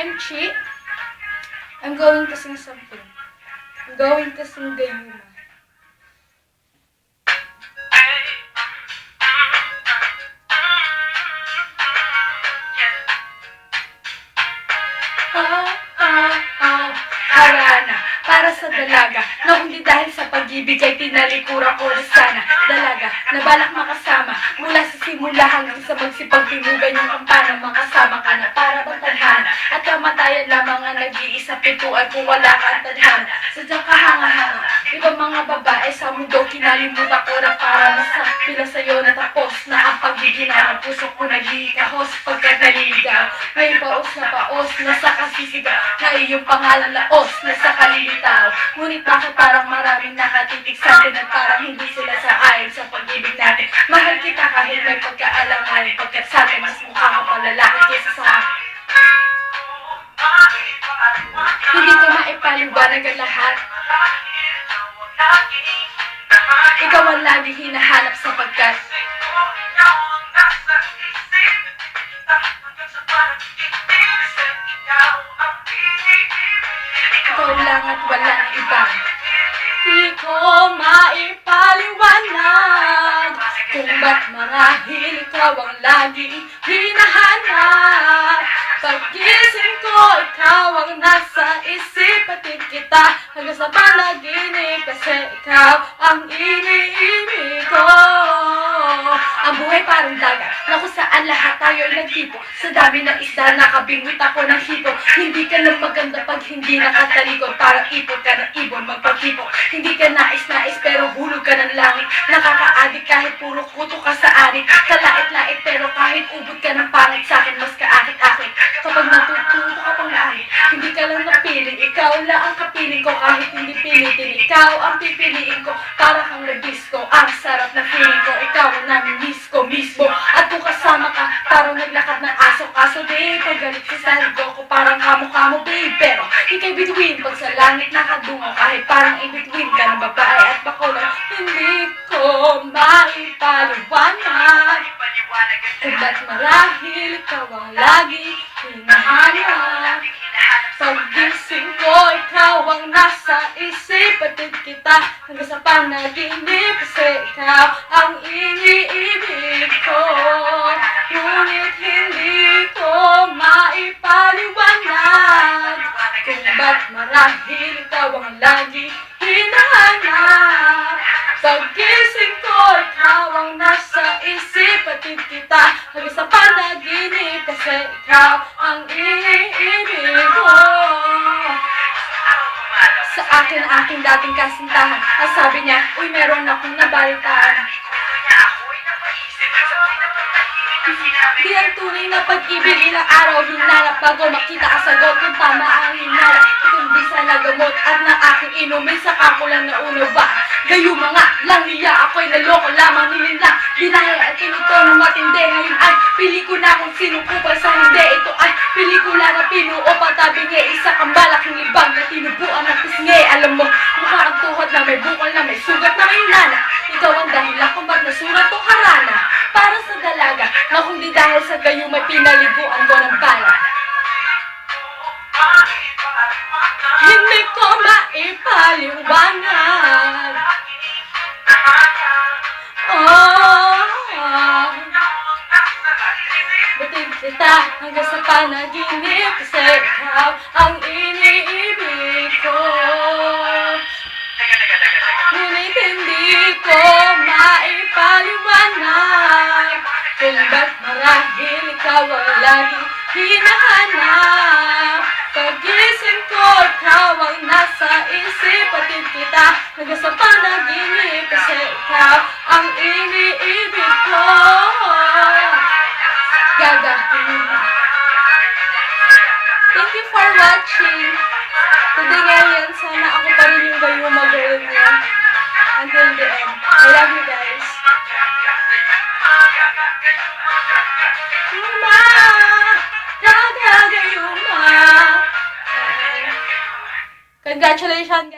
I'm Chi. I'm going to sing something. I'm going to sing Gayuma. Harana, para sa dalaga na hindi dahil sa pag-ibig ay tinalikuran ko na sana. Dalaga, na balak makasama mula sa simula hanggang sa magsipagtinugan yung kampana. Makasama ka na para bang tadhana at kamatayan lamang ang nag-iisa pituan kung wala ka ang tadhana. Sadyang kahanga-hanga, ibang mga babae sa mundo kinalimutan ko na para nasa pila sa'yo na tapos na ang pagiginaw ng puso ko nag-iikahos pagkat naliligaw. May paos na sa kasisigaw na iyong pangalan laos na sa kalilitaw. Ngunit bakit parang maraming nakatitig sa atin at parang hindi sila sa ayon sa pag-ibig natin. Mahal kita kahit may pagkaalanganin pagkat sa atin mas mukha ka pa lalaki kaysa sa akin. Hindi ko maipaliwanag ang lahat. Ikaw ang lagi hinahanap sapagkat ikaw lang at walang iba. Di ko maipaliwanag kung ba't marahil ikaw ang laging hinahanap. Paggising ko, ikaw ang nasa isip patid kita hanggang sa panaginip kasi ikaw ang iniibig ko. Ang buhay parang dagat na kung saan lahat tayo ay nagtipo. Sa dami ng isda nakabingwit ako ng hito. Hindi ka lang maganda pag hindi nakatalikod. Parang ipot ka ng ibon magpaghipo. Hindi ka nais-nais pero hulog ka ng langit. Nakakaadik kahit puro kuto ka sa anik. Kalait-lait pero kahit ubod ka ng pangit sa'kin mas kaakit-akit. Kapag natututo ka pang langit, hindi ka lang napiling. Ikaw lang ang kapiling ko kahit hindi pilitin. Ikaw ang pipiliin ko para kang nabisco. Ang sarap na feeling ko, ikaw ang namimiss ko mismo. At kung kasama ka, parang naglakad ng aso. Kaso di, paggalit ka sa ligo ko parang kamo-kamo babe. Pero ikay between, pag sa langit nakadungo kahit parang in-between ka ng babae at bakulay. Hindi ko maipaliwanag kung ba't marahil ikaw ang lagi hinahanap. Paggising ko, ikaw ang nasa isip patid kita hanggang sa panaginip kasi ikaw ang iniibig ko. Ngunit hindi ko maipaliwanag kung ba't marahil ikaw ang lagi hinahanap. Paggising ko, ikaw ang nasa isip patid kita hanggang sa panaginip kasi ikaw ang iniibig ko. Sa akin aking dating kasintahan, ang sabi niya, uy meron akong nabalitaan. Di ang tunay na pag-ibig, ilang araw hinanap bago makita ang sagot kung tama ang hinanap. Itong bisa na gamot at ng aking inumin saka ko lang naunawa. Gayuma nga, lang hiya ako'y naloko lamang nilinlang. Dinaya at tinuto ng matindi. Ngayon ay pili ko na kung sino kupal sa hindi. Ito ay pelikula na pinuo patabi niya. Isa kang malaking libang na tinubuan ng pisngi. Alam mo, mukha kang tuhod na may bukol na may sugat na may nana. Ikaw ang dahilan kung ba't nasurat tong harana. Para sa dalaga na kung di dahil sa gayo may pinaliguan ko ng bala. Hindi ko maipaliwanag. Batid kita hanggang sa panaginip kasi ikaw ang iniibig ko. Ngunit hindi ko maipaliwanag kung ba't marahil ikaw ang laging hinahanap. Paggising ko, ikaw ang nasa isip patid kita hanggang sa panaginip kasi ikaw ang iniibig ko. Gagawin. Thank you for watching. Today ngayon, sana ako pa rin yung Gayuma girl niya until the end. I love you guys. Gayuma. Congratulations guys.